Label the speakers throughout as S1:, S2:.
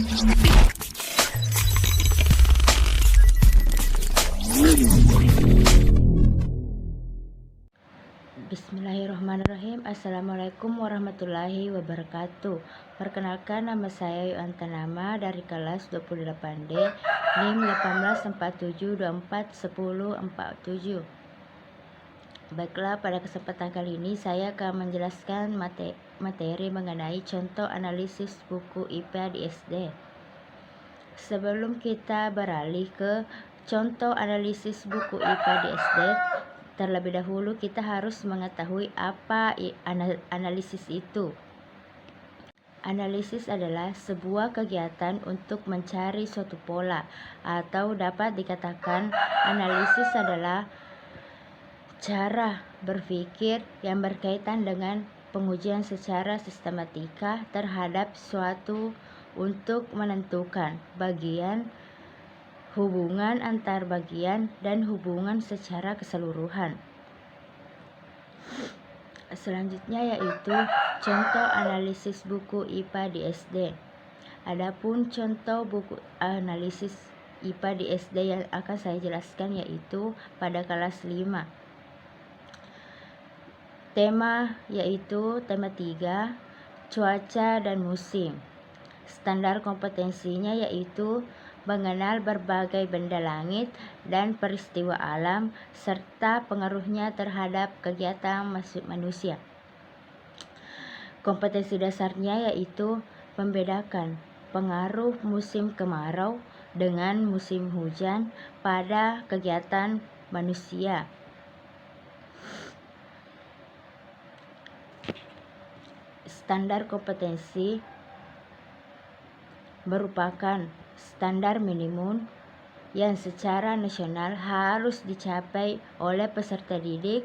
S1: Bismillahirrahmanirrahim. Assalamualaikum warahmatullahi wabarakatuh. Perkenalkan, nama saya Yuanta Nama dari kelas 28D, NIM 1847241047. Baiklah, pada kesempatan kali ini saya akan menjelaskan materi mengenai contoh analisis buku IPA di SD. Sebelum kita beralih ke contoh analisis buku IPA di SD, terlebih dahulu kita harus mengetahui apa analisis itu. Analisis adalah sebuah kegiatan untuk mencari suatu pola, atau dapat dikatakan analisis adalah cara berpikir yang berkaitan dengan pengujian secara sistematika terhadap suatu untuk menentukan bagian, hubungan antar bagian, dan hubungan secara keseluruhan. Selanjutnya yaitu contoh analisis buku IPA di SD. Adapun contoh buku analisis IPA di SD yang akan saya jelaskan yaitu pada kelas 5. Tema yaitu tema 3, cuaca dan musim. Standar kompetensinya yaitu mengenal berbagai benda langit dan peristiwa alam serta pengaruhnya terhadap kegiatan manusia. Kompetensi dasarnya yaitu membedakan pengaruh musim kemarau dengan musim hujan pada kegiatan manusia. Standar kompetensi merupakan standar minimum yang secara nasional harus dicapai oleh peserta didik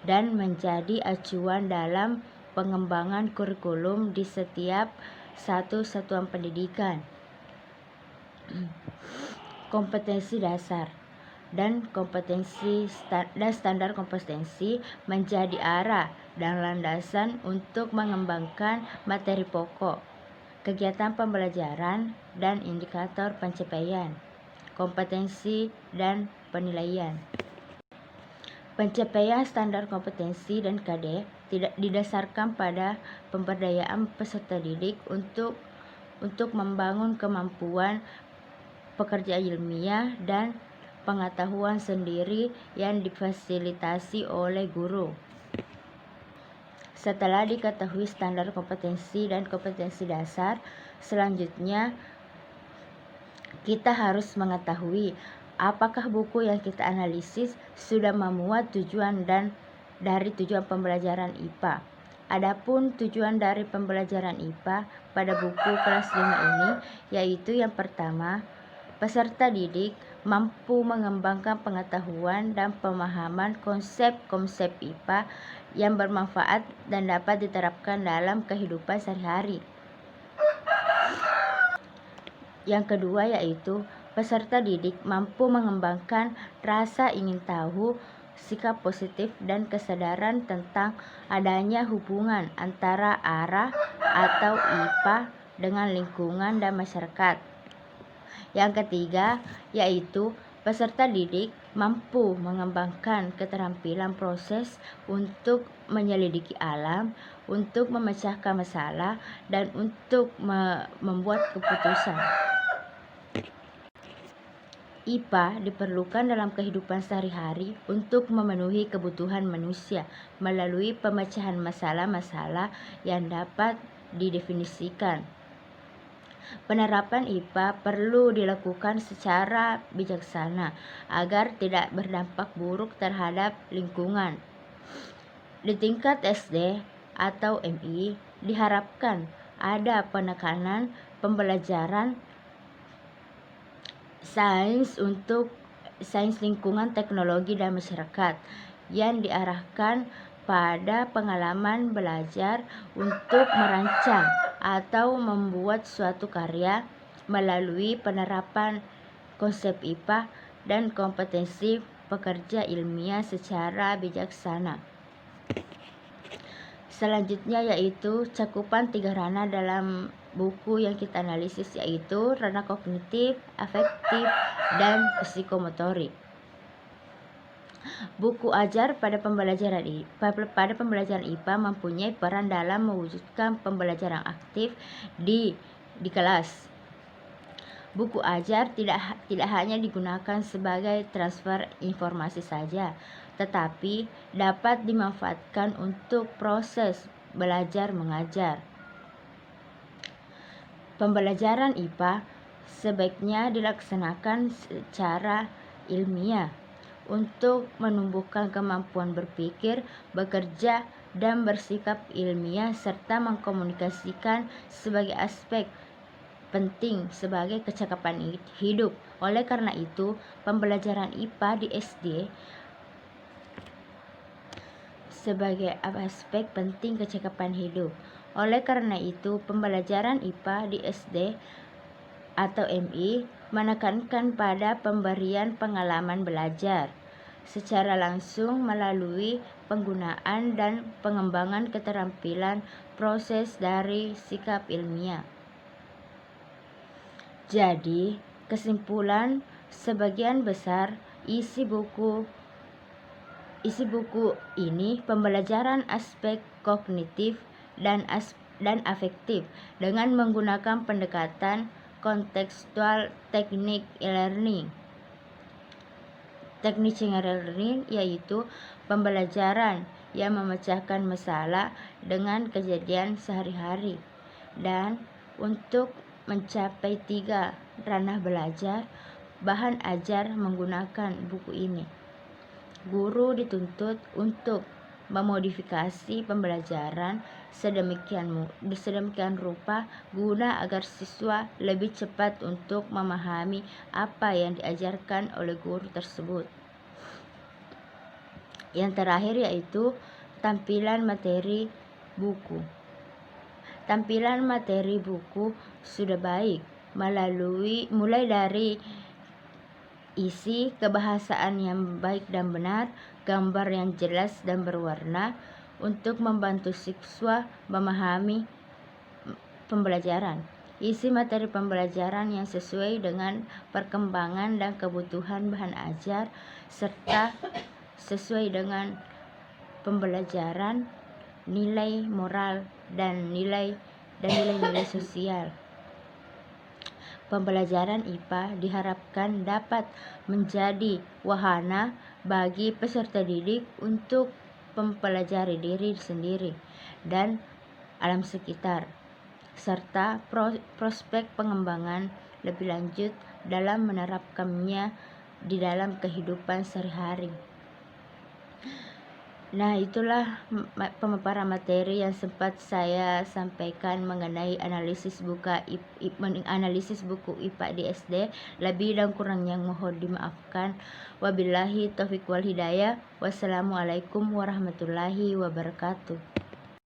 S1: dan menjadi acuan dalam pengembangan kurikulum di setiap satuan pendidikan. Kompetensi dasar dan standar kompetensi menjadi arah dan landasan untuk mengembangkan materi pokok, kegiatan pembelajaran, dan indikator pencapaian kompetensi dan penilaian. Pencapaian standar kompetensi dan KD tidak didasarkan pada pemberdayaan peserta didik untuk membangun kemampuan pekerja ilmiah dan pengetahuan sendiri yang difasilitasi oleh guru. Setelah diketahui standar kompetensi dan kompetensi dasar, selanjutnya kita harus mengetahui apakah buku yang kita analisis sudah memuat tujuan dari tujuan pembelajaran IPA. Adapun tujuan dari pembelajaran IPA pada buku kelas 5 ini yaitu yang pertama, peserta didik mampu mengembangkan pengetahuan dan pemahaman konsep-konsep IPA yang bermanfaat dan dapat diterapkan dalam kehidupan sehari-hari. Yang kedua yaitu peserta didik mampu mengembangkan rasa ingin tahu, sikap positif, dan kesadaran tentang adanya hubungan antara arah atau IPA dengan lingkungan dan masyarakat. Yang ketiga yaitu peserta didik mampu mengembangkan keterampilan proses untuk menyelidiki alam, untuk memecahkan masalah, dan untuk membuat keputusan. IPA diperlukan dalam kehidupan sehari-hari untuk memenuhi kebutuhan manusia melalui pemecahan masalah-masalah yang dapat didefinisikan. Penerapan IPA perlu dilakukan secara bijaksana agar tidak berdampak buruk terhadap lingkungan. Di tingkat SD atau MI diharapkan ada penekanan pembelajaran sains lingkungan, teknologi, dan masyarakat yang diarahkan pada pengalaman belajar untuk merancang atau membuat suatu karya melalui penerapan konsep IPA dan kompetensi pekerja ilmiah secara bijaksana. Selanjutnya yaitu cakupan 3 ranah buku yang kita analisis yaitu ranah kognitif, afektif, dan psikomotorik. Buku ajar pada pembelajaran IPA mempunyai peran dalam mewujudkan pembelajaran aktif di kelas. Buku ajar tidak hanya digunakan sebagai transfer informasi saja, tetapi dapat dimanfaatkan untuk proses belajar mengajar. Pembelajaran IPA sebaiknya dilaksanakan secara ilmiah untuk menumbuhkan kemampuan berpikir, bekerja, dan bersikap ilmiah serta mengkomunikasikan sebagai aspek penting sebagai kecakapan hidup. Oleh karena itu, pembelajaran IPA di SD sebagai aspek penting kecakapan hidup. Oleh karena itu, pembelajaran IPA di SD atau MI menekankan pada pemberian pengalaman belajar secara langsung melalui penggunaan dan pengembangan keterampilan proses dari sikap ilmiah. Jadi, kesimpulan sebagian besar isi buku ini pembelajaran aspek kognitif dan afektif dengan menggunakan pendekatan kontekstual teknik e-learning. Teknik e-learning yaitu pembelajaran yang memecahkan masalah dengan kejadian sehari-hari. Dan untuk mencapai 3 ranah belajar, bahan ajar menggunakan buku ini. Guru dituntut untuk memodifikasi pembelajaran sedemikian rupa guna agar siswa lebih cepat untuk memahami apa yang diajarkan oleh guru tersebut. Yang terakhir yaitu tampilan materi buku. Tampilan materi buku sudah baik mulai dari isi, kebahasaan yang baik dan benar, gambar yang jelas dan berwarna untuk membantu siswa memahami pembelajaran. Isi materi pembelajaran yang sesuai dengan perkembangan dan kebutuhan bahan ajar serta sesuai dengan pembelajaran, nilai moral dan nilai-nilai sosial. Pembelajaran IPA diharapkan dapat menjadi wahana bagi peserta didik untuk mempelajari diri sendiri dan alam sekitar, serta prospek pengembangan lebih lanjut dalam menerapkannya di dalam kehidupan sehari-hari. Nah, itulah pemaparan materi yang sempat saya sampaikan mengenai analisis buku IPA di SD. Lebih dan kurangnya mohon dimaafkan. Wabillahi taufiq wal hidayah. Wassalamualaikum warahmatullahi wabarakatuh.